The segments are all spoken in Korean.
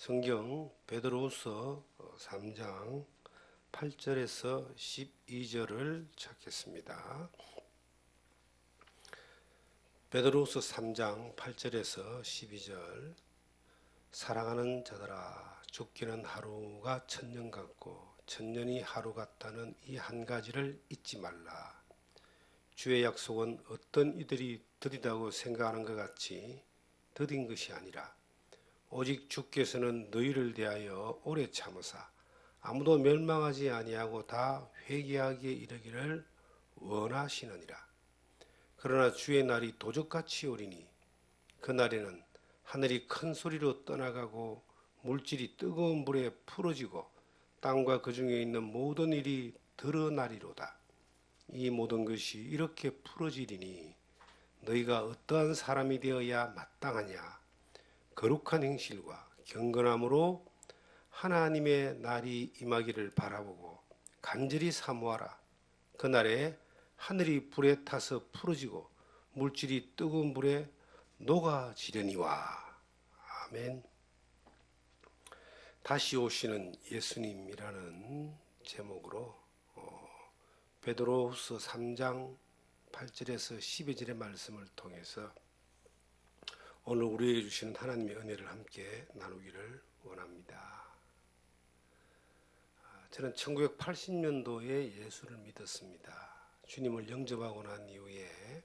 성경 베드로후서 3장 8절에서 12절을 찾겠습니다. 베드로후서 3장 8절에서 12절. 사랑하는 자들아, 죽기는 하루가 천년 같고 천년이 하루 같다는 이 한 가지를 잊지 말라. 주의 약속은 어떤 이들이 더디다고 생각하는 것 같이 더딘 것이 아니라 오직 주께서는 너희를 대하여 오래 참으사 아무도 멸망하지 아니하고 다 회개하기에 이르기를 원하시느니라. 그러나 주의 날이 도적같이 오리니 그날에는 하늘이 큰 소리로 떠나가고 물질이 뜨거운 불에 풀어지고 땅과 그 중에 있는 모든 일이 드러나리로다. 이 모든 것이 이렇게 풀어지리니 너희가 어떠한 사람이 되어야 마땅하냐? 거룩한 행실과 경건함으로 하나님의 날이 임하기를 바라보고 간절히 사모하라. 그날에 하늘이 불에 타서 풀어지고 물질이 뜨거운 불에 녹아지려니와. 아멘. 다시 오시는 예수님이라는 제목으로 베드로후서 3장 8절에서 12절의 말씀을 통해서 오늘 우리에게 주시는 하나님의 은혜를 함께 나누기를 원합니다. 저는 1980년도에 예수를 믿었습니다. 주님을 영접하고 난 이후에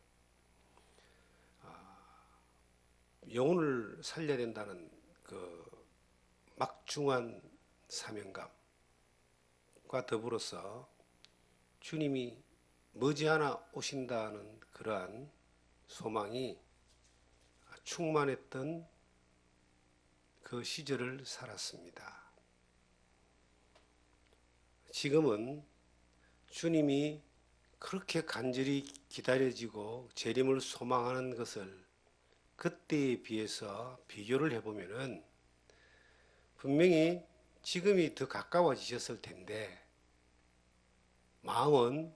영혼을 살려야 된다는 그 막중한 사명감과 더불어서 주님이 머지않아 오신다는 그러한 소망이 충만했던 그 시절을 살았습니다. 지금은 주님이 그렇게 간절히 기다려지고 재림을 소망하는 것을 그때에 비해서 비교를 해보면은 분명히 지금이 더 가까워지셨을 텐데 마음은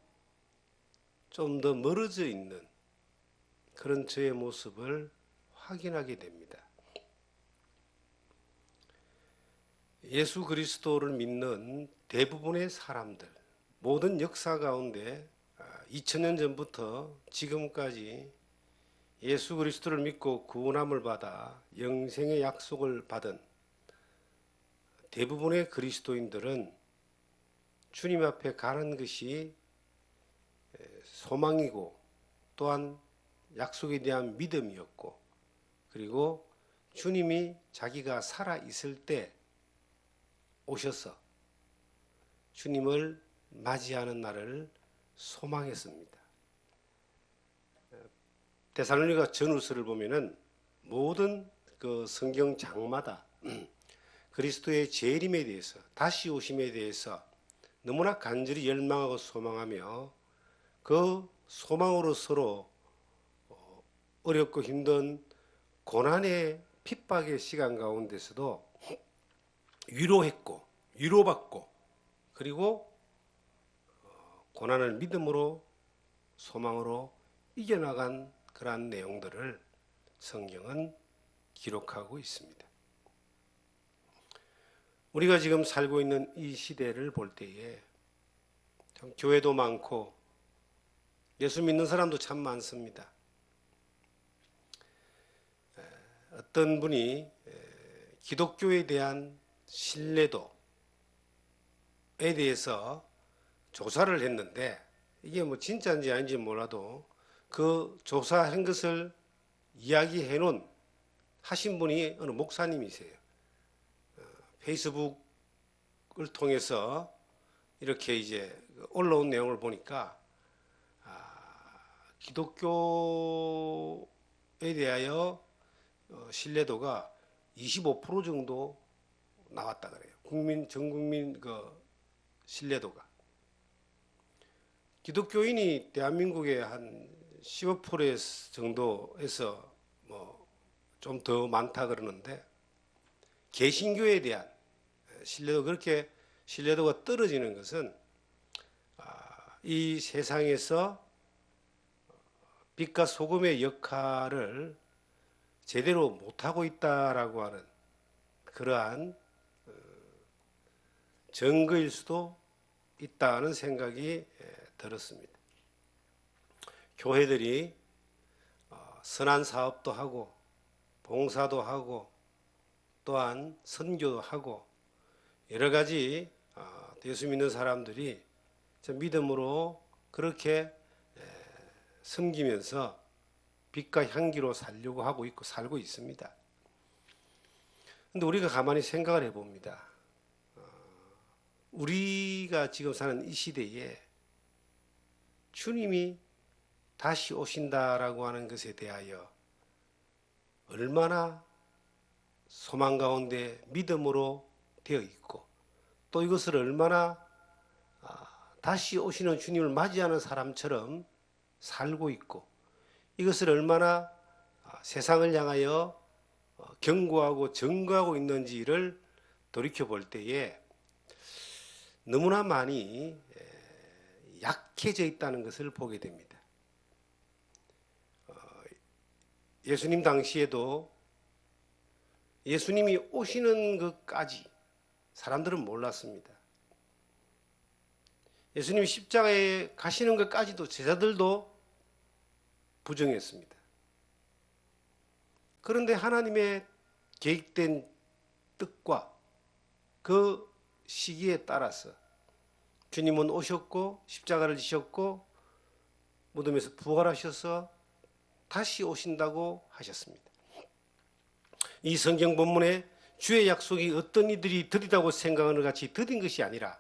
좀 더 멀어져 있는 그런 저의 모습을 확인하게 됩니다. 예수 그리스도를 믿는 대부분의 사람들, 모든 역사 가운데 2000년 전부터 지금까지 예수 그리스도를 믿고 구원함을 받아 영생의 약속을 받은 대부분의 그리스도인들은 주님 앞에 가는 것이 소망이고 또한 약속에 대한 믿음이었고, 그리고 주님이 자기가 살아 있을 때 오셔서 주님을 맞이하는 날을 소망했습니다. 데살로니가 전후서를 보면은 모든 그 성경 장마다 그리스도의 재림에 대해서, 다시 오심에 대해서 너무나 간절히 열망하고 소망하며 그 소망으로 서로 어렵고 힘든 고난의 핍박의 시간 가운데서도 위로했고 위로받고, 그리고 고난을 믿음으로 소망으로 이겨나간 그러한 내용들을 성경은 기록하고 있습니다. 우리가 지금 살고 있는 이 시대를 볼 때에 참 교회도 많고 예수 믿는 사람도 참 많습니다. 어떤 분이 기독교에 대한 신뢰도에 대해서 조사를 했는데, 이게 뭐 진짜인지 아닌지 몰라도 그 조사한 것을 이야기해 놓은 하신 분이 어느 목사님이세요. 페이스북을 통해서 이렇게 이제 올라온 내용을 보니까 기독교에 대하여 신뢰도가 25% 정도 나왔다 그래요. 전 국민 그 신뢰도가. 기독교인이 대한민국의 한 15% 정도에서 뭐 좀 더 많다 그러는데, 개신교에 대한 신뢰도, 그렇게 신뢰도가 떨어지는 것은 이 세상에서 빛과 소금의 역할을 제대로 못하고 있다라고 하는 그러한 증거일 수도 있다는 생각이 들었습니다. 교회들이 선한 사업도 하고 봉사도 하고 또한 선교도 하고 여러 가지 예수 믿는 사람들이 믿음으로 그렇게 섬기면서 빛과 향기로 살려고 하고 있고 살고 있습니다. 그런데 우리가 가만히 생각을 해봅니다. 우리가 지금 사는 이 시대에 주님이 다시 오신다라고 하는 것에 대하여 얼마나 소망 가운데 믿음으로 되어 있고 또 이것을 얼마나 다시 오시는 주님을 맞이하는 사람처럼 살고 있고 이것을 얼마나 세상을 향하여 경고하고 증거하고 있는지를 돌이켜볼 때에 너무나 많이 약해져 있다는 것을 보게 됩니다. 예수님 당시에도 예수님이 오시는 것까지 사람들은 몰랐습니다. 예수님이 십자가에 가시는 것까지도 제자들도 부정했습니다. 그런데 하나님의 계획된 뜻과 그 시기에 따라서 주님은 오셨고 십자가를 지셨고 무덤에서 부활하셔서 다시 오신다고 하셨습니다. 이 성경 본문에 주의 약속이 어떤 이들이 더디다고 생각하는 같이 더딘 것이 아니라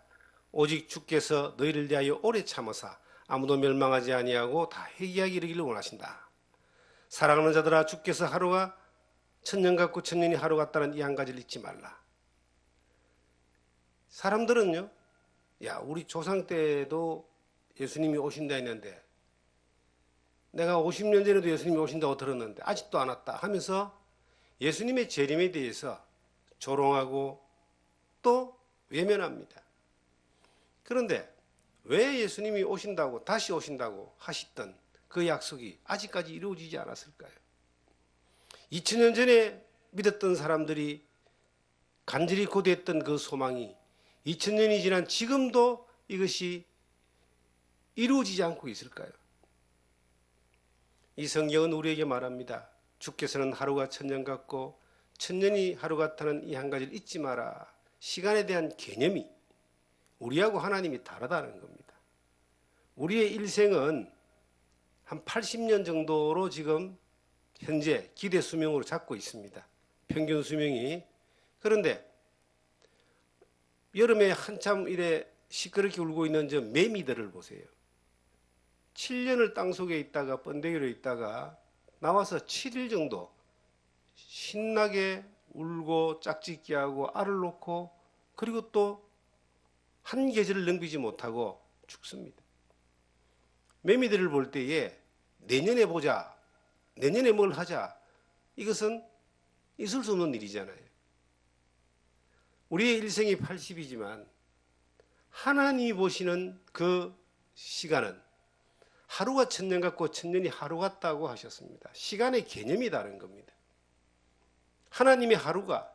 오직 주께서 너희를 대하여 오래 참으사 아무도 멸망하지 아니하고 다 회개하기 이르기를 원하신다. 사랑하는 자들아 주께서 하루가 천년 같고 천년이 하루 같다는 이 한 가지를 잊지 말라. 사람들은요, 야 우리 조상 때도 예수님이 오신다 했는데 내가 50년 전에도 예수님이 오신다고 들었는데 아직도 안 왔다 하면서 예수님의 재림에 대해서 조롱하고 또 외면합니다. 그런데 왜 예수님이 오신다고 다시 오신다고 하셨던 그 약속이 아직까지 이루어지지 않았을까요? 2000년 전에 믿었던 사람들이 간절히 고대했던 그 소망이 2000년이 지난 지금도 이것이 이루어지지 않고 있을까요? 이 성경은 우리에게 말합니다. 주께서는 하루가 천년 같고 천년이 하루 같다는 이 한 가지를 잊지 마라. 시간에 대한 개념이 우리하고 하나님이 다르다는 겁니다. 우리의 일생은 한 80년 정도로 지금 현재 기대 수명으로 잡고 있습니다. 평균 수명이. 그런데 여름에 한참 이래 시끄럽게 울고 있는 저 매미들을 보세요. 7년을 땅속에 있다가 번데기로 있다가 나와서 7일 정도 신나게 울고 짝짓기 하고 알을 놓고 그리고 또 한 계절을 넘기지 못하고 죽습니다. 매미들을 볼 때에 내년에 보자, 내년에 뭘 하자, 이것은 있을 수 없는 일이잖아요. 우리의 일생이 80이지만 하나님이 보시는 그 시간은 하루가 천년 같고 천년이 하루 같다고 하셨습니다. 시간의 개념이 다른 겁니다. 하나님의 하루가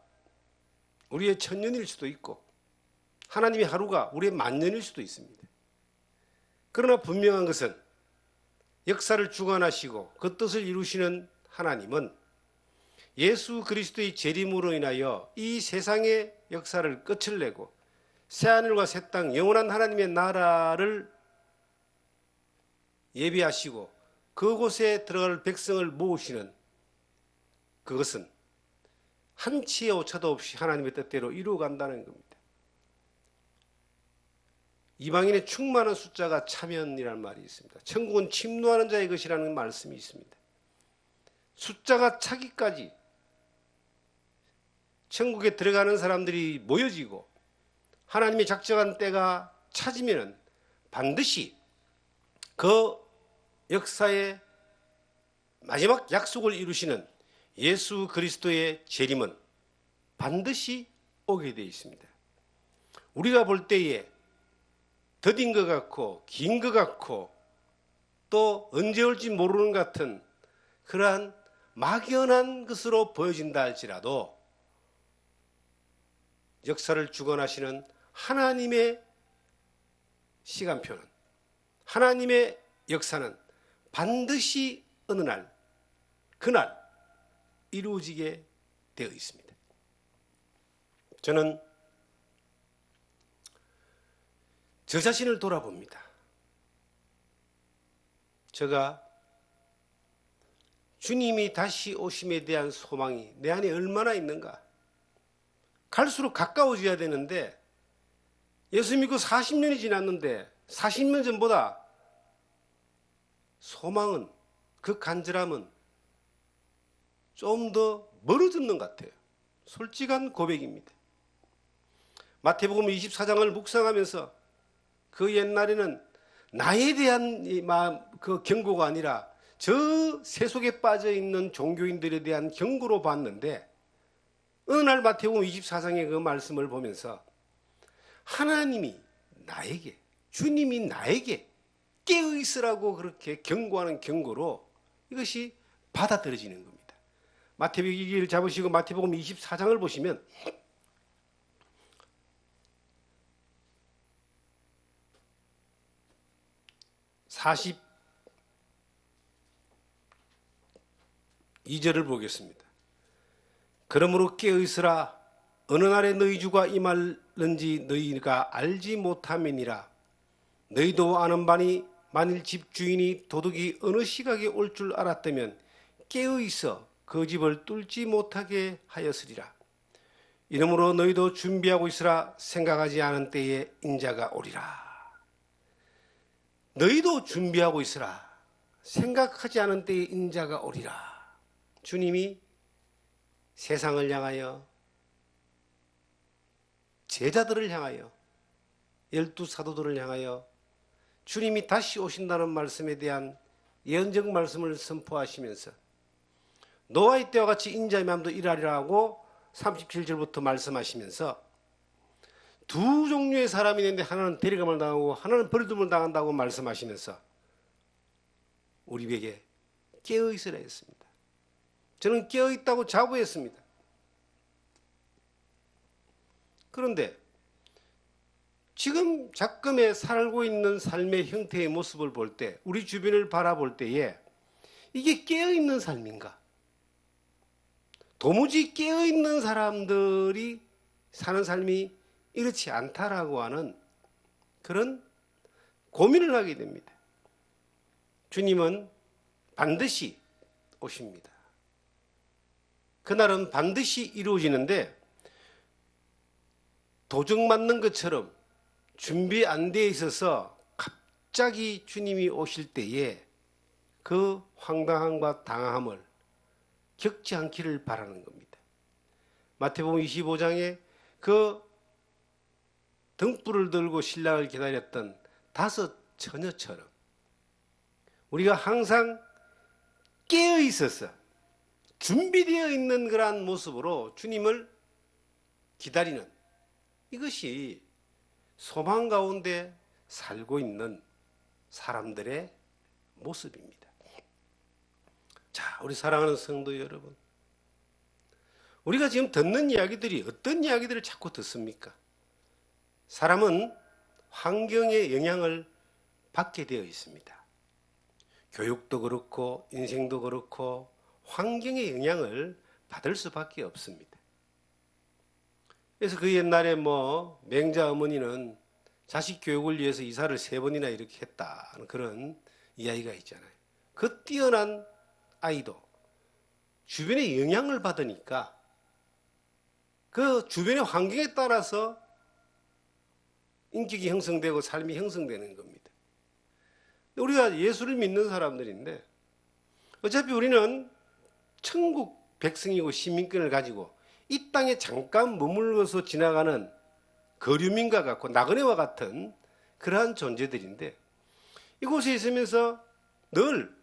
우리의 천년일 수도 있고 하나님의 하루가 우리의 만년일 수도 있습니다. 그러나 분명한 것은 역사를 주관하시고 그 뜻을 이루시는 하나님은 예수 그리스도의 재림으로 인하여 이 세상의 역사를 끝을 내고 새하늘과 새 땅 영원한 하나님의 나라를 예비하시고 그곳에 들어갈 백성을 모으시는 그것은 한치의 오차도 없이 하나님의 뜻대로 이루어간다는 겁니다. 이방인의 충만한 숫자가 차면이라는 말이 있습니다. 천국은 침노하는 자의 것이라는 말씀이 있습니다. 숫자가 차기까지 천국에 들어가는 사람들이 모여지고 하나님의 작정한 때가 찾으면 반드시 그 역사의 마지막 약속을 이루시는 예수 그리스도의 재림은 반드시 오게 되어 있습니다. 우리가 볼 때에 더딘 것 같고 긴 것 같고 또 언제 올지 모르는 것 같은 그러한 막연한 것으로 보여진다 할지라도 역사를 주관하시는 하나님의 시간표는, 하나님의 역사는 반드시 어느 날, 그날 이루어지게 되어 있습니다. 저는 저 자신을 돌아봅니다. 제가 주님이 다시 오심에 대한 소망이 내 안에 얼마나 있는가. 갈수록 가까워져야 되는데, 예수 믿고 40년이 지났는데 40년 전보다 소망은, 그 간절함은 좀 더 멀어졌는 것 같아요. 솔직한 고백입니다. 마태복음 24장을 묵상하면서 그 옛날에는 나에 대한 그 경고가 아니라 저 세속에 빠져 있는 종교인들에 대한 경고로 봤는데, 어느 날 마태복음 24장의 그 말씀을 보면서 하나님이 나에게, 주님이 나에게 깨어 있으라고 그렇게 경고하는 경고로 이것이 받아들여지는 겁니다. 마태복음을 잡으시고 마태복음 24장을 보시면 (42절을) 보겠습니다. 그러므로 깨어 있으라. 어느 날에 너희 주가 임할는지 너희가 알지 못함이니라. 너희도 아는 바니 만일 집주인이 도둑이 어느 시각에 올 줄 알았다면 깨어 있어 그 집을 뚫지 못하게 하였으리라. 이러므로 너희도 준비하고 있으라. 생각하지 않은 때에 인자가 오리라. 너희도 준비하고 있으라. 생각하지 않은 때에 인자가 오리라. 주님이 세상을 향하여, 제자들을 향하여, 12사도들을 향하여 주님이 다시 오신다는 말씀에 대한 예언적 말씀을 선포하시면서 노아의 때와 같이 인자의 마음도 일하리라고 37절부터 말씀하시면서 두 종류의 사람이 있는데 하나는 데려감을 당하고 하나는 버림을 당한다고 말씀하시면서 우리에게 깨어 있으라 했습니다. 저는 깨어 있다고 자부했습니다. 그런데 지금 작금에 살고 있는 삶의 형태의 모습을 볼 때, 우리 주변을 바라볼 때에 이게 깨어있는 삶인가? 도무지 깨어있는 사람들이 사는 삶이 이렇지 않다라고 하는 그런 고민을 하게 됩니다. 주님은 반드시 오십니다. 그날은 반드시 이루어지는데, 도둑 맞는 것처럼 준비 안 돼 있어서 갑자기 주님이 오실 때에 그 황당함과 당황함을 겪지 않기를 바라는 겁니다. 마태복음 25장에 그 등불을 들고 신랑을 기다렸던 5 처녀처럼 우리가 항상 깨어 있어서 준비되어 있는 그러한 모습으로 주님을 기다리는, 이것이 소망 가운데 살고 있는 사람들의 모습입니다. 자, 우리 사랑하는 성도 여러분, 우리가 지금 듣는 이야기들이 어떤 이야기들을 자꾸 듣습니까? 사람은 환경의 영향을 받게 되어 있습니다. 교육도 그렇고 인생도 그렇고 환경의 영향을 받을 수밖에 없습니다. 그래서 그 옛날에 맹자 어머니는 자식 교육을 위해서 이사를 3번이나 이렇게 했다는 그런 이야기가 있잖아요. 그 뛰어난 아이도 주변의 영향을 받으니까 그 주변의 환경에 따라서 인격이 형성되고 삶이 형성되는 겁니다. 우리가 예수를 믿는 사람들인데 어차피 우리는 천국 백성이고 시민권을 가지고 이 땅에 잠깐 머물러서 지나가는 거류민과 같고 나그네와 같은 그러한 존재들인데, 이곳에 있으면서 늘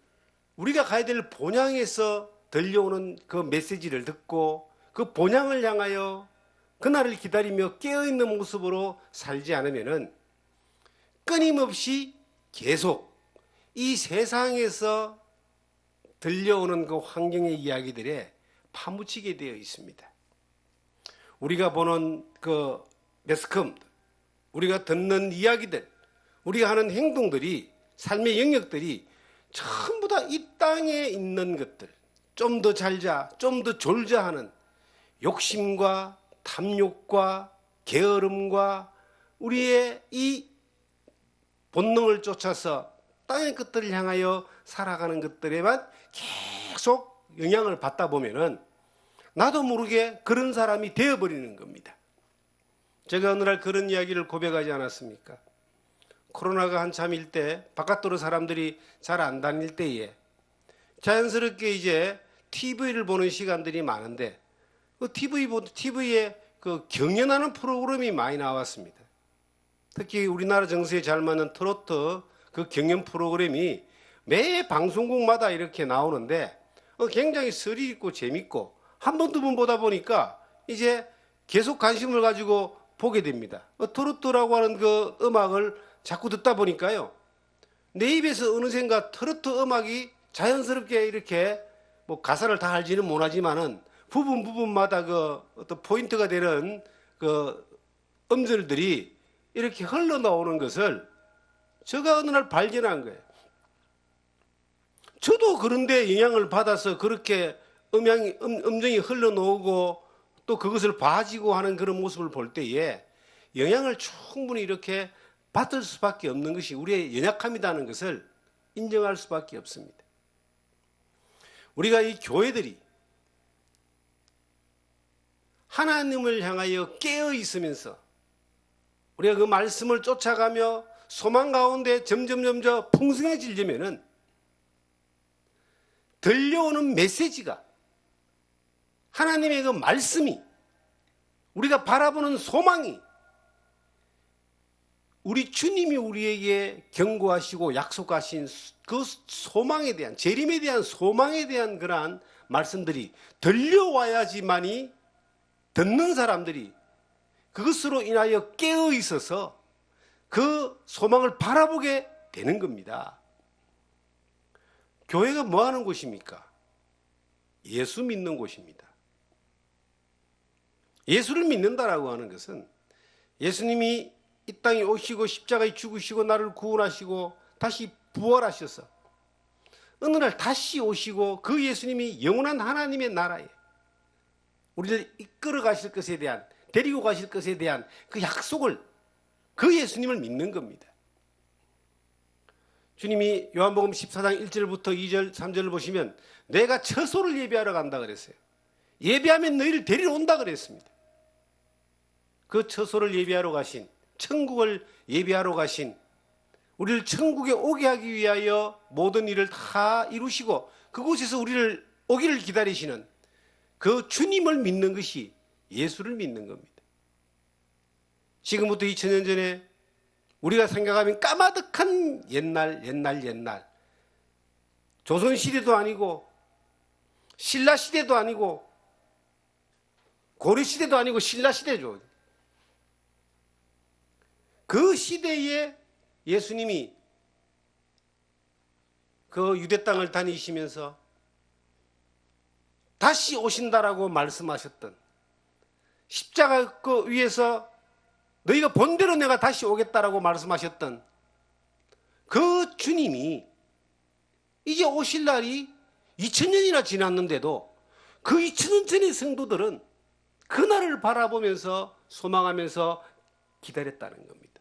우리가 가야 될 본향에서 들려오는 그 메시지를 듣고 그 본향을 향하여 그날을 기다리며 깨어있는 모습으로 살지 않으면은 끊임없이 계속 이 세상에서 들려오는 그 환경의 이야기들에 파묻히게 되어 있습니다. 우리가 보는 그 매스컴, 우리가 듣는 이야기들, 우리가 하는 행동들이, 삶의 영역들이 전부 다 이 땅에 있는 것들, 좀 더 잘자, 좀 더 졸자 하는 욕심과 탐욕과 게으름과 우리의 이 본능을 쫓아서 땅의 것들을 향하여 살아가는 것들에만 계속 영향을 받다 보면은 나도 모르게 그런 사람이 되어버리는 겁니다. 제가 어느 날 그런 이야기를 고백하지 않았습니까? 코로나가 한참일 때 바깥도로 사람들이 잘 안 다닐 때에 자연스럽게 이제 TV를 보는 시간들이 많은데 그 TV에 그 경연하는 프로그램이 많이 나왔습니다. 특히 우리나라 정서에 잘 맞는 트로트 그 경연 프로그램이 매 방송국마다 이렇게 나오는데 굉장히 스릴 있고 재밌고 한 번, 두 번 보다 보니까 이제 계속 관심을 가지고 보게 됩니다. 트로트라고 하는 그 음악을 자꾸 듣다 보니까요. 내 입에서 어느샌가 트로트 음악이 자연스럽게 이렇게 뭐 가사를 다 알지는 못하지만은 부분마다 그 어떤 포인트가 되는 그 음절들이 이렇게 흘러나오는 것을 제가 어느 날 발견한 거예요. 저도 그런데 영향을 받아서 그렇게 음정이 흘러나오고 또 그것을 봐지고 하는 그런 모습을 볼 때에 영향을 충분히 이렇게 받을 수밖에 없는 것이 우리의 연약함이라는 것을 인정할 수밖에 없습니다. 우리가 이 교회들이 하나님을 향하여 깨어 있으면서 우리가 그 말씀을 쫓아가며 소망 가운데 점점 풍성해지려면은 들려오는 메시지가 하나님의 그 말씀이 우리가 바라보는 소망이 우리 주님이 우리에게 경고하시고 약속하신 그 소망에 대한 재림에 대한 소망에 대한 그러한 말씀들이 들려와야지만이 듣는 사람들이 그것으로 인하여 깨어 있어서 그 소망을 바라보게 되는 겁니다. 교회가 뭐 하는 곳입니까? 예수 믿는 곳입니다. 예수를 믿는다라고 하는 것은 예수님이 이 땅에 오시고 십자가에 죽으시고 나를 구원하시고 다시 부활하셔서 어느 날 다시 오시고 그 예수님이 영원한 하나님의 나라에 우리를 이끌어 가실 것에 대한 데리고 가실 것에 대한 그 약속을 그 예수님을 믿는 겁니다. 주님이 요한복음 14장 1절부터 2절 3절을 보시면 내가 처소를 예비하러 간다 그랬어요. 예비하면 너희를 데리러 온다 그랬습니다. 그 처소를 예비하러 가신 천국을 예비하러 가신 우리를 천국에 오게 하기 위하여 모든 일을 다 이루시고 그곳에서 우리를 오기를 기다리시는 그 주님을 믿는 것이 예수를 믿는 겁니다. 지금부터 2000년 전에 우리가 생각하면 까마득한 옛날 조선시대도 아니고 신라시대도 아니고 고려시대도 아니고 신라시대죠. 그 시대에 예수님이 그 유대 땅을 다니시면서 다시 오신다라고 말씀하셨던 십자가 그 위에서 너희가 본대로 내가 다시 오겠다라고 말씀하셨던 그 주님이 이제 오실 날이 2000년이나 지났는데도 그 2000년 전의 성도들은 그날을 바라보면서 소망하면서 기다렸다는 겁니다.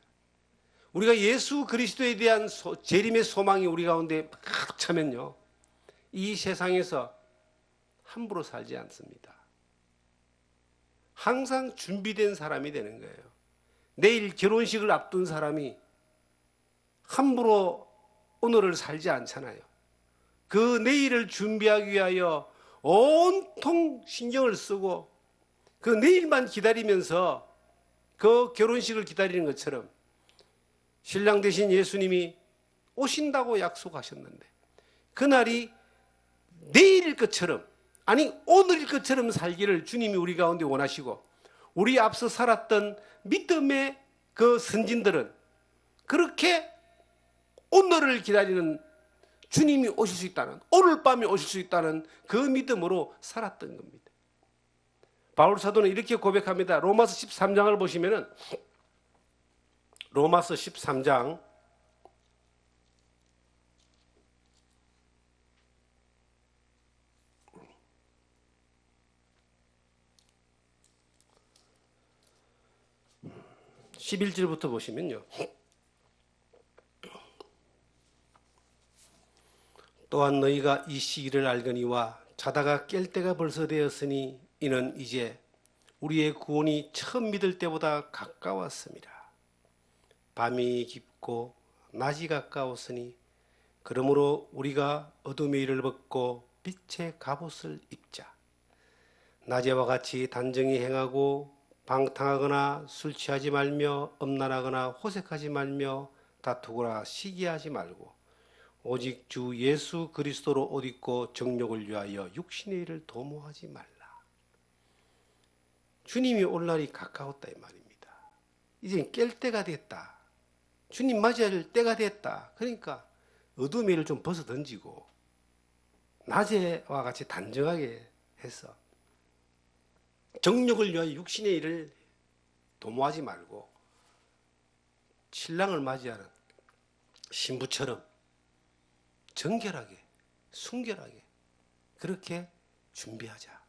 우리가 예수 그리스도에 대한 재림의 소망이 우리 가운데 가득 차면요, 이 세상에서 함부로 살지 않습니다. 항상 준비된 사람이 되는 거예요. 내일 결혼식을 앞둔 사람이 함부로 오늘을 살지 않잖아요. 그 내일을 준비하기 위하여 온통 신경을 쓰고 그 내일만 기다리면서 그 결혼식을 기다리는 것처럼 신랑 되신 예수님이 오신다고 약속하셨는데 그날이 내일일 것처럼, 아니 오늘일 것처럼 살기를 주님이 우리 가운데 원하시고 우리 앞서 살았던 믿음의 그 선진들은 그렇게 오늘을 기다리는 주님이 오실 수 있다는, 오늘 밤에 오실 수 있다는 그 믿음으로 살았던 겁니다. 바울 사도는 이렇게 고백합니다. 로마서 13장을 보시면은 로마서 13장 11절부터 보시면요. 또한 너희가 이 시기를 알거니와 자다가 깰 때가 벌써 되었으니 이는 이제 우리의 구원이 처음 믿을 때보다 가까웠습니다. 밤이 깊고 낮이 가까웠으니 그러므로 우리가 어둠의 일을 벗고 빛의 갑옷을 입자. 낮에와 같이 단정히 행하고 방탕하거나 술 취하지 말며 음란하거나 호색하지 말며 다투거나 시기하지 말고 오직 주 예수 그리스도로 옷 입고 정욕을 위하여 육신의 일을 도모하지 말라. 주님이 올 날이 가까웠다 이 말입니다. 이제 깰 때가 됐다. 주님 맞이할 때가 됐다. 그러니까 어둠의 일을 좀 벗어던지고 낮에와 같이 단정하게 해서 정욕을 위하여 육신의 일을 도모하지 말고 신랑을 맞이하는 신부처럼 정결하게 순결하게 그렇게 준비하자.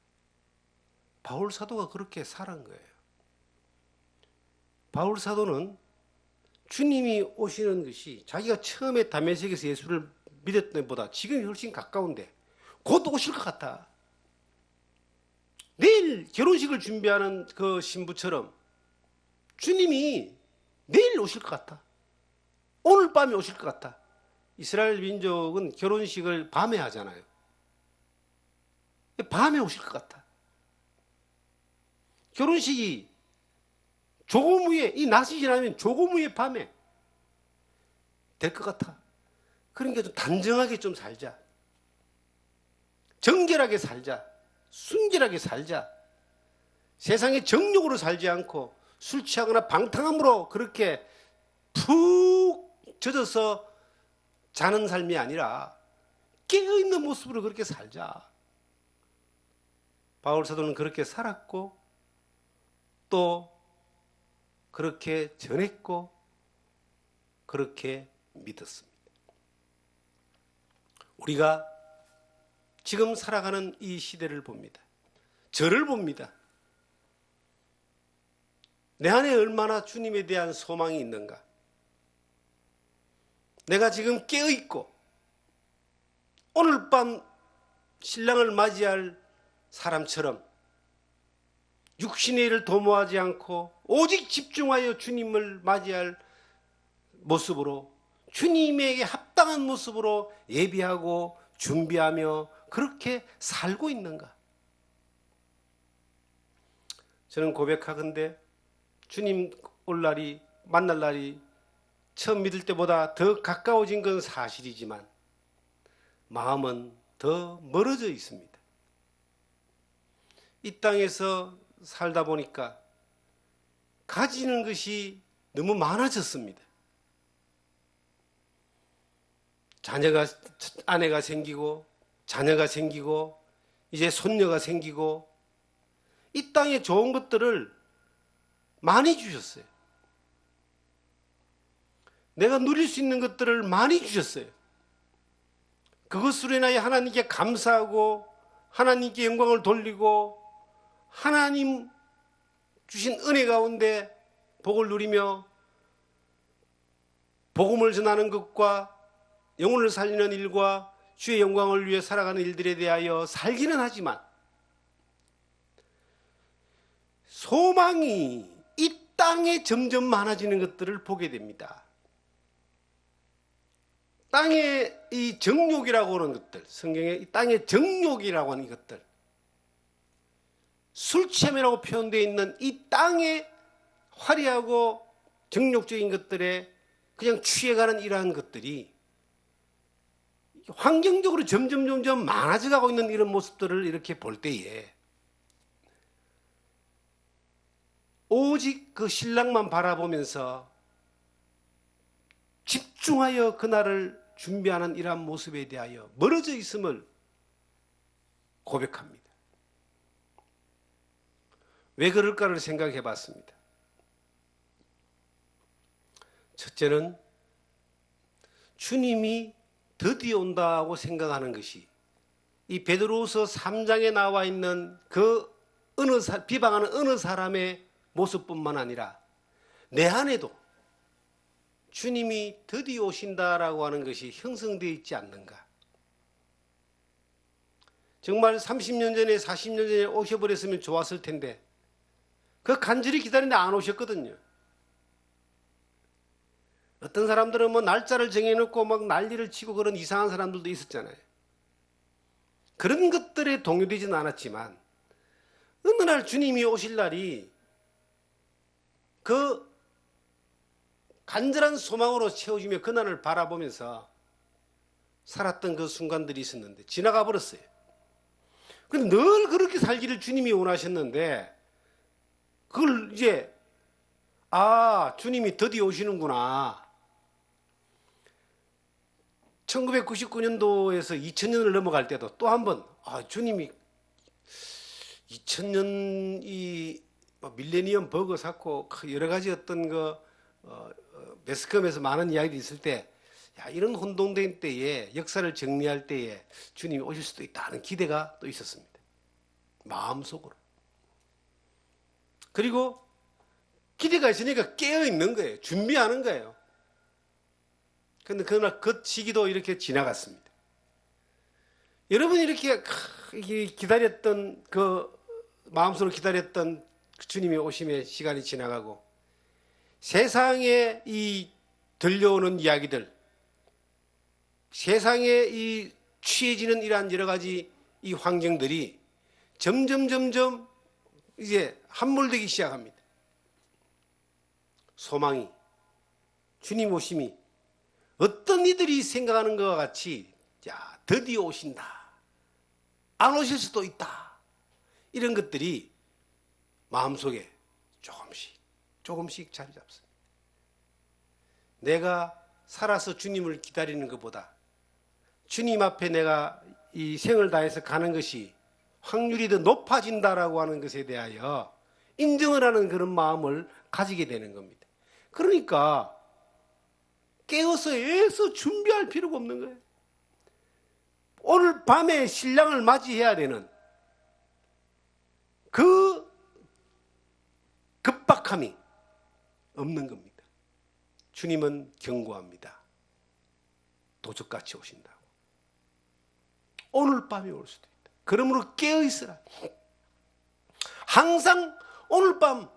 바울 사도가 그렇게 살은 거예요. 바울 사도는 주님이 오시는 것이 자기가 처음에 다메섹에서 예수를 믿었던 것보다 지금이 훨씬 가까운데 곧 오실 것 같아. 내일 결혼식을 준비하는 그 신부처럼 주님이 내일 오실 것 같아. 오늘 밤에 오실 것 같아. 이스라엘 민족은 결혼식을 밤에 하잖아요. 밤에 오실 것 같아. 결혼식이 조금 후에, 이 낮이 지나면 조금 후에 밤에 될 것 같아. 그러니까 좀 단정하게 좀 살자. 정결하게 살자. 순결하게 살자. 세상의 정욕으로 살지 않고 술 취하거나 방탕함으로 그렇게 푹 젖어서 자는 삶이 아니라 깨어있는 모습으로 그렇게 살자. 바울 사도는 그렇게 살았고 또 그렇게 전했고 그렇게 믿었습니다. 우리가 지금 살아가는 이 시대를 봅니다. 저를 봅니다. 내 안에 얼마나 주님에 대한 소망이 있는가. 내가 지금 깨어있고 오늘 밤 신랑을 맞이할 사람처럼 육신의 일을 도모하지 않고 오직 집중하여 주님을 맞이할 모습으로 주님에게 합당한 모습으로 예비하고 준비하며 그렇게 살고 있는가? 저는 고백하건대 주님 올 날이 만날 날이 처음 믿을 때보다 더 가까워진 건 사실이지만 마음은 더 멀어져 있습니다. 이 땅에서 살다 보니까 가지는 것이 너무 많아졌습니다. 아내가 생기고 자녀가 생기고 이제 손녀가 생기고 이 땅에 좋은 것들을 많이 주셨어요. 내가 누릴 수 있는 것들을 많이 주셨어요. 그것으로 인하여 하나님께 감사하고 하나님께 영광을 돌리고 하나님 주신 은혜 가운데 복을 누리며 복음을 전하는 것과 영혼을 살리는 일과 주의 영광을 위해 살아가는 일들에 대하여 살기는 하지만 소망이 이 땅에 점점 많아지는 것들을 보게 됩니다. 땅의 이 정욕이라고 하는 것들, 성경에 이 땅의 정욕이라고 하는 이것들, 술 취함이라고 표현되어 있는 이 땅의 화려하고 정욕적인 것들에 그냥 취해가는 이러한 것들이 환경적으로 점점 많아져가고 있는 이런 모습들을 이렇게 볼 때에 오직 그 신랑만 바라보면서 집중하여 그날을 준비하는 이러한 모습에 대하여 멀어져 있음을 고백합니다. 왜 그럴까를 생각해 봤습니다. 첫째는 주님이 드디어 온다고 생각하는 것이 이 베드로후서 3장에 나와 있는 그 비방하는 어느 사람의 모습뿐만 아니라 내 안에도 주님이 드디어 오신다라고 하는 것이 형성되어 있지 않는가. 정말 30년 전에 40년 전에 오셔버렸으면 좋았을 텐데 그 간절히 기다리는데 안 오셨거든요. 어떤 사람들은 뭐 날짜를 정해놓고 막 난리를 치고 그런 이상한 사람들도 있었잖아요. 그런 것들에 동요되지는 않았지만 어느 날 주님이 오실 날이 그 간절한 소망으로 채워지며 그날을 바라보면서 살았던 그 순간들이 있었는데 지나가 버렸어요. 그런데 늘 그렇게 살기를 주님이 원하셨는데 그걸 이제 주님이 드디어 오시는구나. 1999년도에서 2000년을 넘어갈 때도 또 한 번 주님이 2000년 이 밀레니엄 버그 사고 여러 가지 어떤 매스컴에서 많은 이야기도 있을 때 이런 혼돈된 때에 역사를 정리할 때에 주님이 오실 수도 있다는 기대가 또 있었습니다. 마음속으로. 그리고 기대가 있으니까 깨어 있는 거예요. 준비하는 거예요. 그런데 그날 그 시기도 이렇게 지나갔습니다. 여러분이 이렇게 기다렸던 마음속으로 기다렸던 주님이 오심의 시간이 지나가고 세상에 이 들려오는 이야기들, 세상에 이 취해지는 이러한 여러 가지 이 환경들이 점점 이제 함몰되기 시작합니다. 소망이, 주님 오심이 어떤 이들이 생각하는 것과 같이 드디어 오신다. 안 오실 수도 있다. 이런 것들이 마음속에 조금씩 자리 잡습니다. 내가 살아서 주님을 기다리는 것보다 주님 앞에 내가 이 생을 다해서 가는 것이 확률이 더 높아진다라고 하는 것에 대하여 인정을 하는 그런 마음을 가지게 되는 겁니다. 그러니까 깨어서 애써 준비할 필요가 없는 거예요. 오늘 밤에 신랑을 맞이해야 되는 그 급박함이 없는 겁니다. 주님은 경고합니다. 도적같이 오신다고. 오늘 밤에 올 수도 있다. 그러므로 깨어있으라. 항상 오늘 밤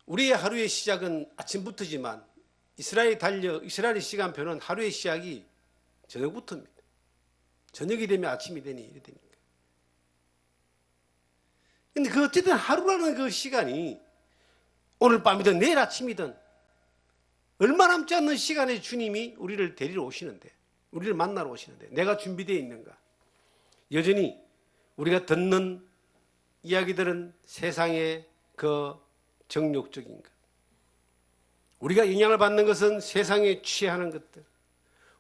우리의 하루의 시작은 아침부터지만 이스라엘 시간표는 하루의 시작이 저녁부터입니다. 저녁이 되면 아침이 되니 이래 되니까. 근데 어쨌든 하루라는 그 시간이 오늘 밤이든 내일 아침이든 얼마 남지 않는 시간에 주님이 우리를 데리러 오시는데, 우리를 만나러 오시는데 내가 준비되어 있는가? 여전히 우리가 듣는 이야기들은 세상의 그 정욕적인 것, 우리가 영향을 받는 것은 세상에 취하는 것들,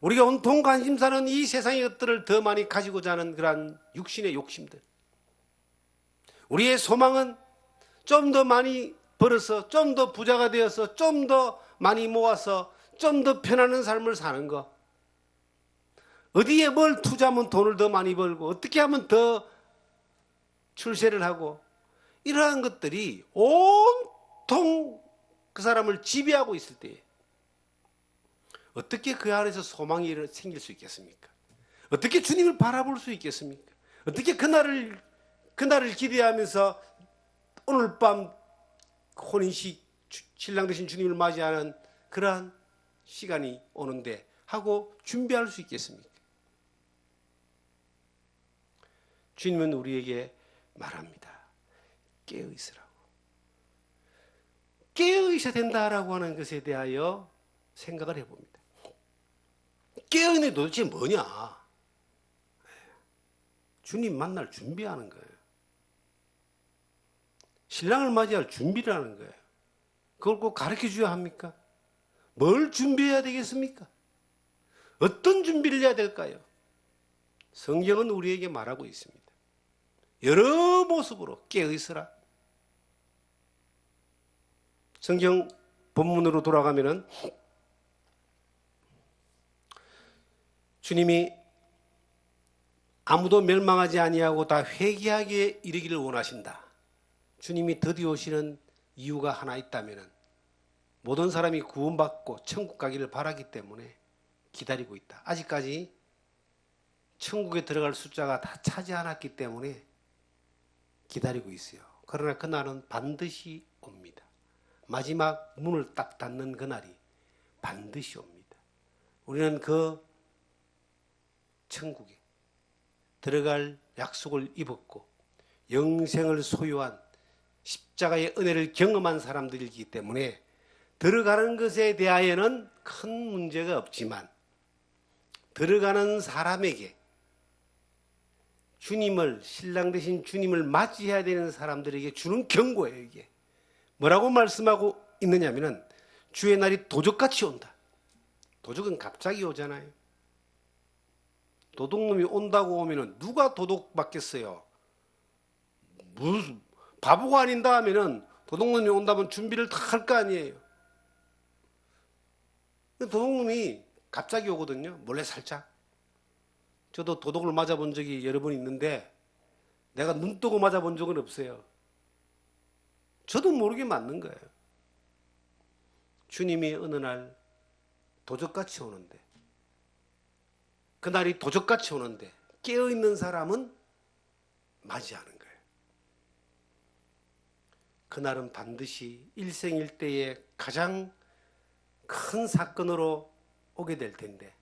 우리가 온통 관심사는 이 세상의 것들을 더 많이 가지고자 하는 그러한 육신의 욕심들, 우리의 소망은 좀 더 많이 벌어서 좀 더 부자가 되어서 좀 더 많이 모아서 좀 더 편안한 삶을 사는 것, 어디에 뭘 투자하면 돈을 더 많이 벌고 어떻게 하면 더 출세를 하고, 이러한 것들이 온통 그 사람을 지배하고 있을 때 어떻게 그 안에서 소망이 생길 수 있겠습니까? 어떻게 주님을 바라볼 수 있겠습니까? 어떻게 그날을 기대하면서 오늘 밤 혼인식 신랑 되신 주님을 맞이하는 그러한 시간이 오는데 하고 준비할 수 있겠습니까? 주님은 우리에게 말합니다. 깨어 있으라고. 깨어 있어야 된다라고 하는 것에 대하여 생각을 해봅니다. 깨어 있는 게 도대체 뭐냐? 주님 만날 준비하는 거예요. 신랑을 맞이할 준비를 하는 거예요. 그걸 꼭 가르쳐 줘야 합니까? 뭘 준비해야 되겠습니까? 어떤 준비를 해야 될까요? 성경은 우리에게 말하고 있습니다. 여러 모습으로 깨어 있으라. 성경 본문으로 돌아가면은 주님이 아무도 멸망하지 아니하고 다 회개하게 이르기를 원하신다. 주님이 드디어 오시는 이유가 하나 있다면은 모든 사람이 구원받고 천국 가기를 바라기 때문에 기다리고 있다. 아직까지 천국에 들어갈 숫자가 다 차지 않았기 때문에 기다리고 있어요. 그러나 그날은 반드시 옵니다. 마지막 문을 딱 닫는 그날이 반드시 옵니다. 우리는 그 천국에 들어갈 약속을 입었고 영생을 소유한 십자가의 은혜를 경험한 사람들이기 때문에 들어가는 것에 대하여는 큰 문제가 없지만 들어가는 사람에게 주님을, 신랑 되신 주님을 맞이해야 되는 사람들에게 주는 경고예요. 이게 뭐라고 말씀하고 있느냐면은 주의 날이 도적같이 온다. 도적은 갑자기 오잖아요. 도둑놈이 온다고 오면은 누가 도둑 맞겠어요? 무슨 바보가 아닌다 하면은 도둑놈이 온다면 준비를 다 할 거 아니에요. 도둑놈이 갑자기 오거든요. 몰래 살짝. 저도 도둑을 맞아본 적이 여러 번 있는데 내가 눈 뜨고 맞아본 적은 없어요. 저도 모르게 맞는 거예요. 주님이 어느 날 도적같이 오는데 그날이 도적같이 오는데 깨어있는 사람은 맞이하는 거예요. 그날은 반드시 일생일대의 가장 큰 사건으로 오게 될 텐데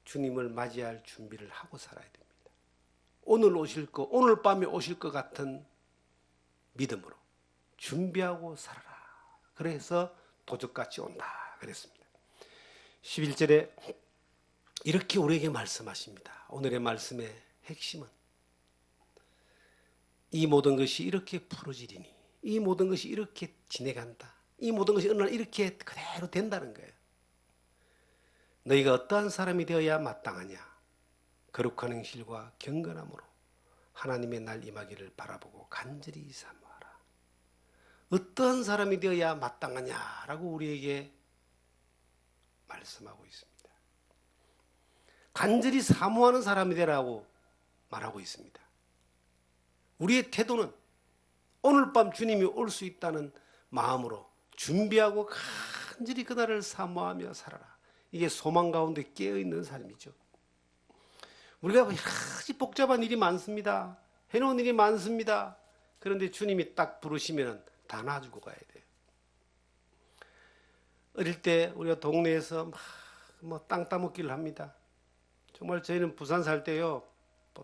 주님을 맞이할 준비를 하고 살아야 됩니다. 오늘 오실 거, 오늘 밤에 오실 것 같은 믿음으로 준비하고 살아라. 그래서 도적같이 온다 그랬습니다. 11절에 이렇게 우리에게 말씀하십니다. 오늘의 말씀의 핵심은 이 모든 것이 이렇게 풀어지리니 이 모든 것이 이렇게 지내간다. 이 모든 것이 어느 날 이렇게 그대로 된다는 거예요. 너희가 어떠한 사람이 되어야 마땅하냐? 거룩한 행실과 경건함으로 하나님의 날 임하기를 바라보고 간절히 사모하라. 어떠한 사람이 되어야 마땅하냐라고 우리에게 말씀하고 있습니다. 간절히 사모하는 사람이 되라고 말하고 있습니다. 우리의 태도는 오늘 밤 주님이 올 수 있다는 마음으로 준비하고 간절히 그날을 사모하며 살아라. 이게 소망 가운데 깨어있는 삶이죠. 우리가 여러 가지 복잡한 일이 많습니다. 해놓은 일이 많습니다. 그런데 주님이 딱 부르시면 다 놔주고 가야 돼요. 어릴 때 우리가 동네에서 땅 따먹기를 합니다. 정말 저희는 부산 살 때요,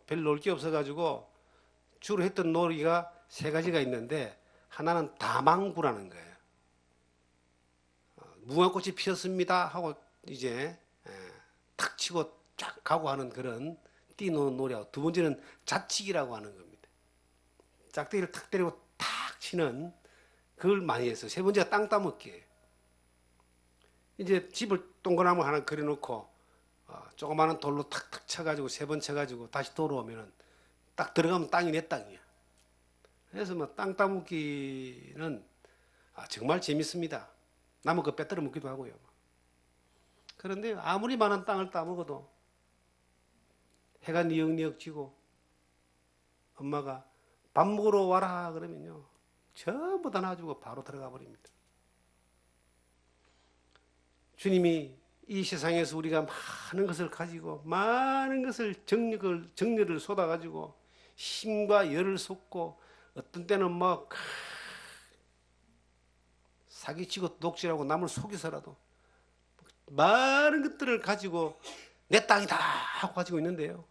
별 놀 게 없어가지고 주로 했던 놀이가 세 가지가 있는데 하나는 다망구라는 거예요. 무궁화꽃이 피었습니다 하고 이제 탁 치고 쫙 가고 하는 그런 뛰노는 놀이하고 두 번째는 자치기라고 하는 겁니다. 짝대기를 탁 때리고 탁 치는 그걸 많이 했어요. 세 번째가 땅 따먹기예요. 이제 집을 동그라미 하나 그려놓고 조그마한 돌로 탁탁 쳐가지고 세 번 쳐가지고 다시 돌아오면은 딱 들어가면 땅이 내 땅이야. 그래서 땅 따먹기는 정말 재밌습니다. 남은 거 빼뜨려 먹기도 하고요. 그런데 아무리 많은 땅을 따먹어도 해가 니역니역 지고 엄마가 밥 먹으러 와라 그러면요 전부 다 놔주고 바로 들어가 버립니다. 주님이 이 세상에서 우리가 많은 것을 가지고 많은 것을 정열을 쏟아가지고 힘과 열을 쏟고 어떤 때는 사기치고 독질하고 남을 속여서라도 많은 것들을 가지고 내 땅이다 하고 가지고 있는데요.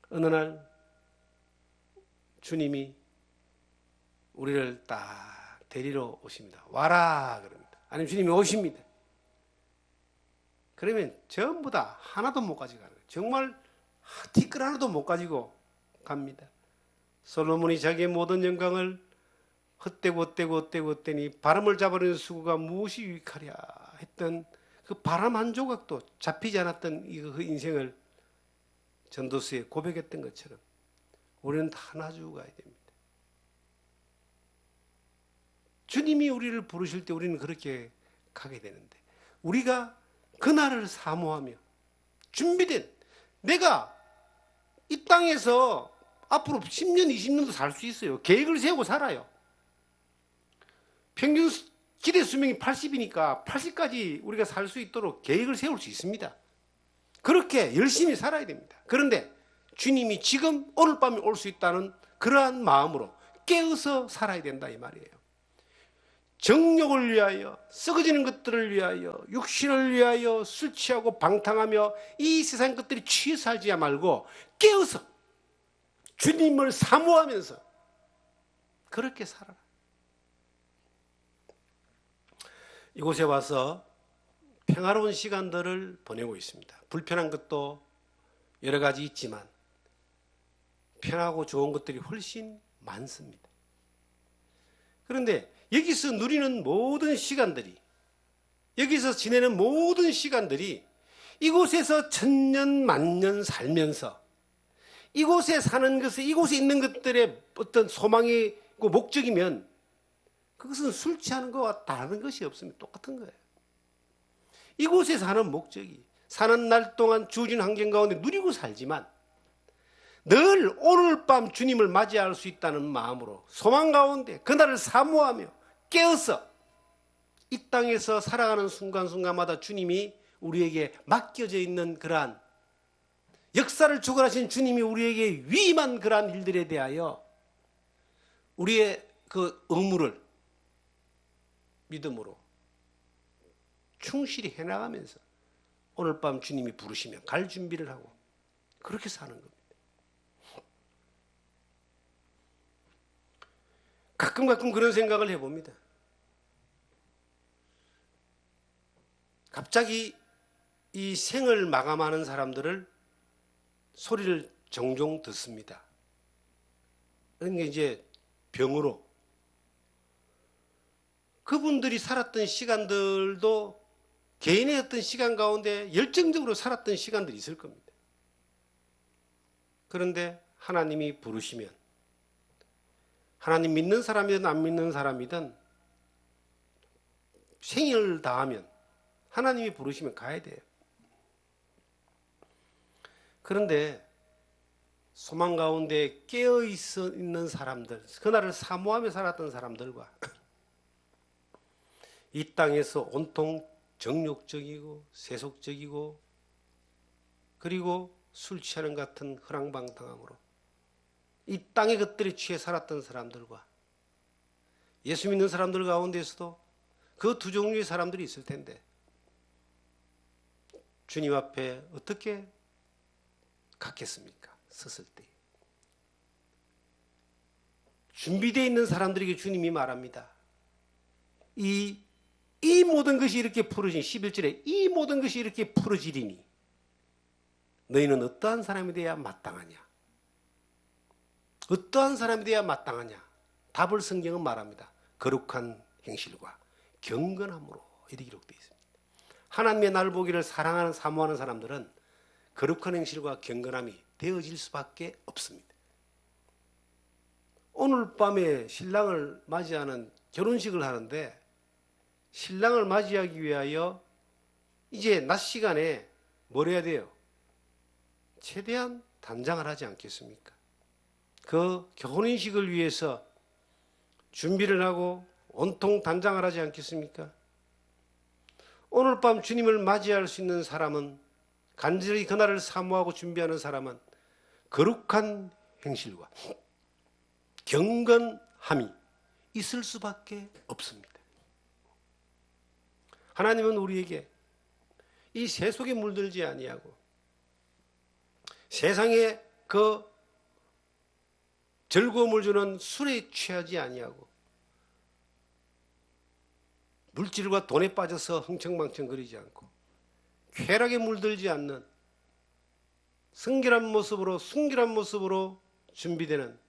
어느 날 주님이 우리를 딱 데리러 오십니다. 와라 그럽니다. 아니면 주님이 오십니다. 그러면 전부 다 하나도 못 가져가는 거예요. 정말 티끌 하나도 못 가지고 갑니다. 솔로몬이 자기의 모든 영광을 헛되고 바람을 잡아내는 수고가 무엇이 유익하랴 했던 그 바람 한 조각도 잡히지 않았던 그 인생을 전도서에 고백했던 것처럼 우리는 하나 주고 가야 됩니다. 주님이 우리를 부르실 때 우리는 그렇게 가게 되는데, 우리가 그날을 사모하며 준비된, 내가 이 땅에서 앞으로 10년, 20년도 살 수 있어요. 계획을 세우고 살아요. 평균 기대 수명이 80이니까 80까지 우리가 살 수 있도록 계획을 세울 수 있습니다. 그렇게 열심히 살아야 됩니다. 그런데 주님이 지금 오늘 밤에 올 수 있다는 그러한 마음으로 깨어서 살아야 된다 이 말이에요. 정욕을 위하여, 썩어지는 것들을 위하여, 육신을 위하여 술 취하고 방탕하며 이 세상 것들이 취해 살지 말고 깨어서 주님을 사모하면서 그렇게 살아라. 이곳에 와서 평화로운 시간들을 보내고 있습니다. 불편한 것도 여러 가지 있지만 편하고 좋은 것들이 훨씬 많습니다. 그런데 여기서 누리는 모든 시간들이, 여기서 지내는 모든 시간들이 이곳에서 천년 만년 살면서 이곳에 사는 것에, 이곳에 있는 것들의 어떤 소망이 있고 목적이면 그것은 술 취하는 것과 다른 것이 없습니다. 똑같은 거예요. 이곳에 사는 목적이 사는 날 동안 주어진 환경 가운데 누리고 살지만 늘 오늘 밤 주님을 맞이할 수 있다는 마음으로 소망 가운데 그날을 사모하며 깨어서 이 땅에서 살아가는 순간순간마다 주님이 우리에게 맡겨져 있는 그러한 역사를 주관하신 주님이 우리에게 위임한 그러한 일들에 대하여 우리의 그 의무를 믿음으로 충실히 해나가면서 오늘 밤 주님이 부르시면 갈 준비를 하고 그렇게 사는 겁니다. 가끔 그런 생각을 해봅니다. 갑자기 이 생을 마감하는 사람들을 소리를 종종 듣습니다. 그러니까 이제 병으로 그분들이 살았던 시간들도 개인의 어떤 시간 가운데 열정적으로 살았던 시간들이 있을 겁니다. 그런데 하나님이 부르시면 하나님 믿는 사람이든 안 믿는 사람이든 생을 다하면 하나님이 부르시면 가야 돼요. 그런데 소망 가운데 깨어 있는 사람들, 그날을 사모하며 살았던 사람들과 이 땅에서 온통 정욕적이고 세속적이고 그리고 술 취하는 같은 허랑방탕함으로 이 땅의 것들에 취해 살았던 사람들과 예수 믿는 사람들 가운데서도 그 두 종류의 사람들이 있을 텐데 주님 앞에 어떻게 갔겠습니까? 섰을 때 준비되어 있는 사람들에게 주님이 말합니다. 이 모든 것이 이렇게 풀어진 11절에 이 모든 것이 이렇게 풀어지리니 너희는 어떠한 사람이 되어야 마땅하냐? 어떠한 사람이 되어야 마땅하냐? 답을 성경은 말합니다. 거룩한 행실과 경건함으로 이렇게 기록되어 있습니다. 하나님의 날 보기를 사랑하는 사모하는 사람들은 거룩한 행실과 경건함이 되어질 수밖에 없습니다. 오늘 밤에 신랑을 맞이하는 결혼식을 하는데 신랑을 맞이하기 위하여 이제 낮 시간에 뭘 해야 돼요? 최대한 단장을 하지 않겠습니까? 그 결혼식을 위해서 준비를 하고 온통 단장을 하지 않겠습니까? 오늘 밤 주님을 맞이할 수 있는 사람은 간절히 그날을 사모하고 준비하는 사람은 거룩한 행실과 경건함이 있을 수밖에 없습니다. 하나님은 우리에게 이 세속에 물들지 아니하고 세상에 그 즐거움을 주는 술에 취하지 아니하고 물질과 돈에 빠져서 흥청망청거리지 않고 쾌락에 물들지 않는 순결한 모습으로 준비되는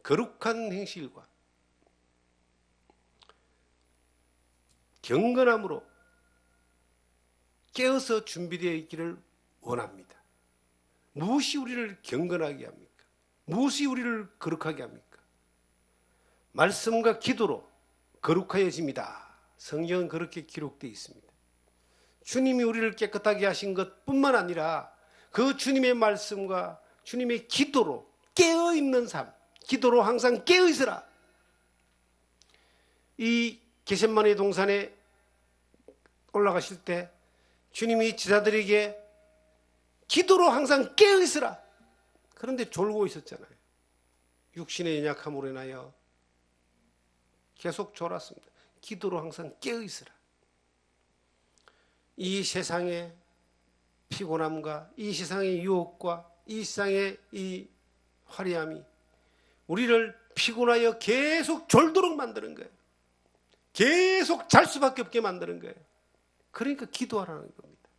거룩한 행실과 경건함으로 깨어서 준비되어 있기를 원합니다. 무엇이 우리를 경건하게 합니까? 무엇이 우리를 거룩하게 합니까? 말씀과 기도로 거룩하여집니다. 성경은 그렇게 기록되어 있습니다. 주님이 우리를 깨끗하게 하신 것뿐만 아니라 그 주님의 말씀과 주님의 기도로 깨어있는 삶, 기도로 항상 깨어있으라. 이 겟세마네 동산에 올라가실 때 주님이 제자들에게 기도로 항상 깨어있으라. 그런데 졸고 있었잖아요. 육신의 연약함으로 인하여 계속 졸았습니다. 기도로 항상 깨어있으라. 이 세상의 피곤함과 이 세상의 유혹과 이 세상의 이 화려함이 우리를 피곤하여 계속 졸도록 만드는 거예요. 계속 잘 수밖에 없게 만드는 거예요. 그러니까 기도하라는 겁니다.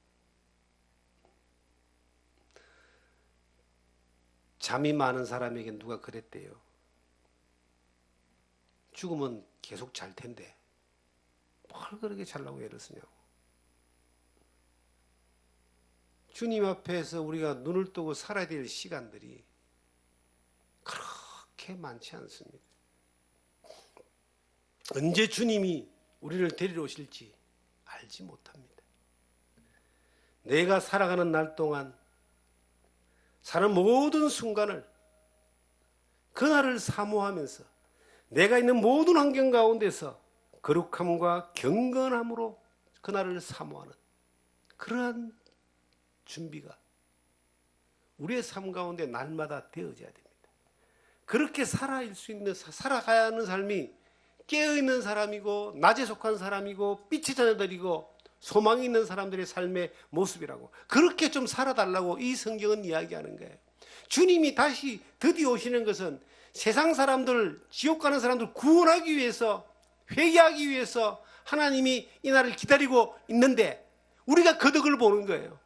잠이 많은 사람에게 누가 그랬대요. 죽으면 계속 잘 텐데 뭘 그렇게 잘라고 애를 쓰냐고. 주님 앞에서 우리가 눈을 뜨고 살아야 될 시간들이 그렇게 많지 않습니다. 언제 주님이 우리를 데리러 오실지 알지 못합니다. 내가 살아가는 날 동안 사는 모든 순간을 그날을 사모하면서 내가 있는 모든 환경 가운데서 거룩함과 경건함으로 그날을 사모하는 그러한 준비가 우리의 삶 가운데 날마다 되어져야 됩니다. 그렇게 살아가야 하는 삶이 깨어있는 사람이고 낮에 속한 사람이고 빛의 자녀들이고 소망이 있는 사람들의 삶의 모습이라고, 그렇게 좀 살아달라고 이 성경은 이야기하는 거예요. 주님이 다시 드디어 오시는 것은 세상 사람들, 지옥 가는 사람들 구원하기 위해서, 회개하기 위해서 하나님이 이 날을 기다리고 있는데 우리가 그 덕을 보는 거예요.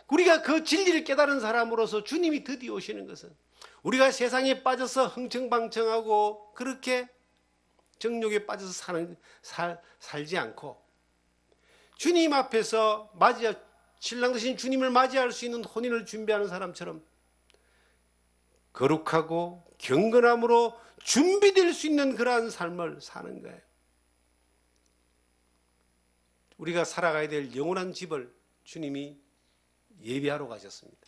우리가 그 진리를 깨달은 사람으로서 주님이 드디어 오시는 것은 우리가 세상에 빠져서 흥청방청하고 그렇게 정욕에 빠져서 살지 않고 주님 앞에서 신랑 되신 주님을 맞이할 수 있는 혼인을 준비하는 사람처럼 거룩하고 경건함으로 준비될 수 있는 그러한 삶을 사는 거예요. 우리가 살아가야 될 영원한 집을 주님이 예비하러 가셨습니다.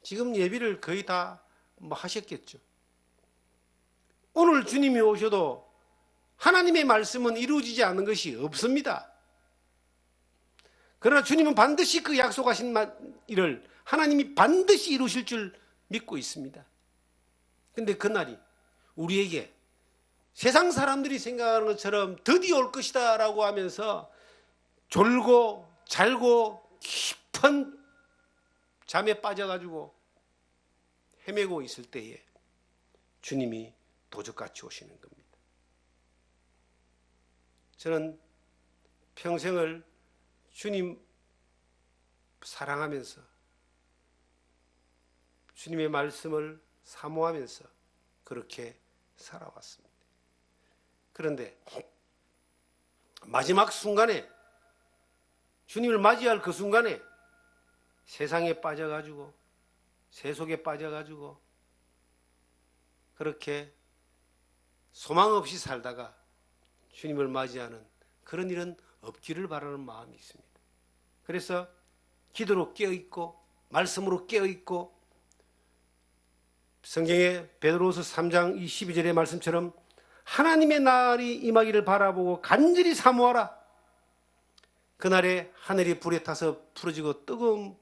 지금 예비를 거의 다 하셨겠죠. 오늘 주님이 오셔도 하나님의 말씀은 이루어지지 않는 것이 없습니다. 그러나 주님은 반드시 그 약속하신 일을 하나님이 반드시 이루실 줄 믿고 있습니다. 그런데 그날이 우리에게 세상 사람들이 생각하는 것처럼 드디어 올 것이다 라고 하면서 졸고 잘고 깊은 잠에 빠져가지고 헤매고 있을 때에 주님이 도적같이 오시는 겁니다. 저는 평생을 주님 사랑하면서 주님의 말씀을 사모하면서 그렇게 살아왔습니다. 그런데 마지막 순간에, 주님을 맞이할 그 순간에 세상에 빠져가지고 세속에 빠져가지고 그렇게 소망 없이 살다가 주님을 맞이하는 그런 일은 없기를 바라는 마음이 있습니다. 그래서 기도로 깨어있고 말씀으로 깨어있고 성경의 베드로후서 3장 22절의 말씀처럼 하나님의 날이 임하기를 바라보고 간절히 사모하라. 그날에 하늘이 불에 타서 풀어지고 뜨거운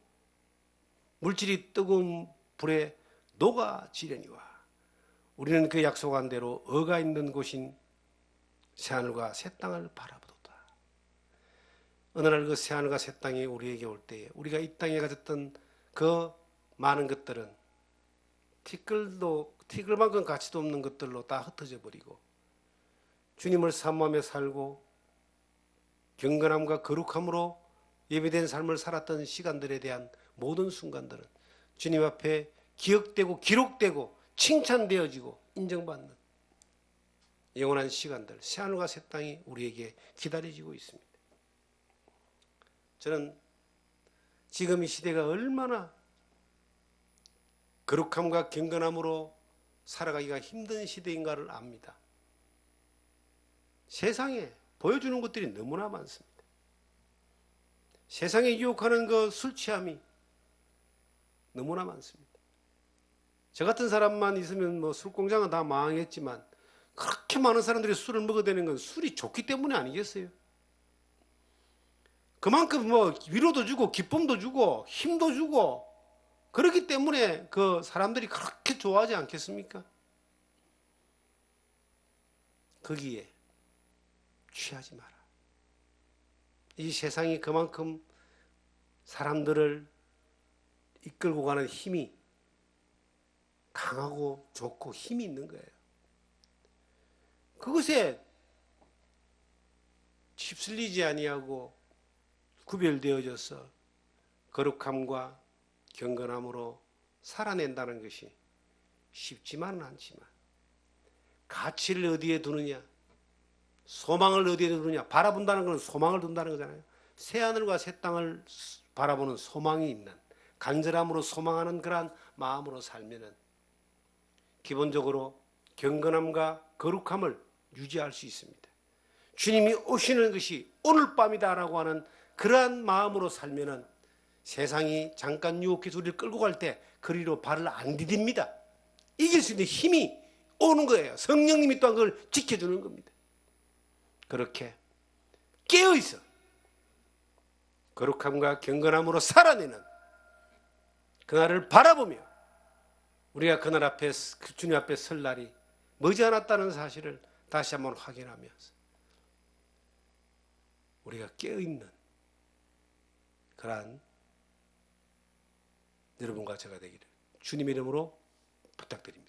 물질이 뜨거운 불에 녹아지려니와. 우리는 그 약속한 대로 의가 있는 곳인 새하늘과 새 땅을 바라보도다. 어느 날 그 새하늘과 새 땅이 우리에게 올 때에 우리가 이 땅에 가졌던 그 많은 것들은 티끌만큼 가치도 없는 것들로 다 흩어져 버리고 주님을 사모하며 살고 경건함과 거룩함으로 예배된 삶을 살았던 시간들에 대한 모든 순간들은 주님 앞에 기억되고 기록되고 칭찬되어지고 인정받는 영원한 시간들, 새하늘과 새 땅이 우리에게 기다려지고 있습니다. 저는 지금 이 시대가 얼마나 거룩함과 경건함으로 살아가기가 힘든 시대인가를 압니다. 세상에 보여주는 것들이 너무나 많습니다. 세상에 유혹하는 그 술 취함이 너무나 많습니다. 저 같은 사람만 있으면 뭐 술공장은 다 망했지만 그렇게 많은 사람들이 술을 먹어대는 건 술이 좋기 때문에 아니겠어요? 그만큼 뭐 위로도 주고 기쁨도 주고 힘도 주고 그렇기 때문에 그 사람들이 그렇게 좋아하지 않겠습니까? 거기에 취하지 마라. 이 세상이 그만큼 사람들을 이끌고 가는 힘이 강하고 좋고 힘이 있는 거예요. 그것에 휩쓸리지 아니하고 구별되어져서 거룩함과 경건함으로 살아낸다는 것이 쉽지만은 않지만 가치를 어디에 두느냐, 소망을 어디에 두느냐, 바라본다는 것은 소망을 둔다는 거잖아요. 새하늘과 새 땅을 바라보는 소망이 있는, 간절함으로 소망하는 그러한 마음으로 살면은 기본적으로 경건함과 거룩함을 유지할 수 있습니다. 주님이 오시는 것이 오늘 밤이다라고 하는 그러한 마음으로 살면은 세상이 잠깐 유혹해서 우리를 끌고 갈 때 그리로 발을 안 디딥니다. 이길 수 있는 힘이 오는 거예요. 성령님이 또한 그걸 지켜주는 겁니다. 그렇게 깨어있어 거룩함과 경건함으로 살아내는 그날을 바라보며 우리가 그날 앞에 그 주님 앞에 설 날이 머지않았다는 사실을 다시 한번 확인하면서 우리가 깨어있는 그러한 여러분과 제가 되기를 주님의 이름으로 부탁드립니다.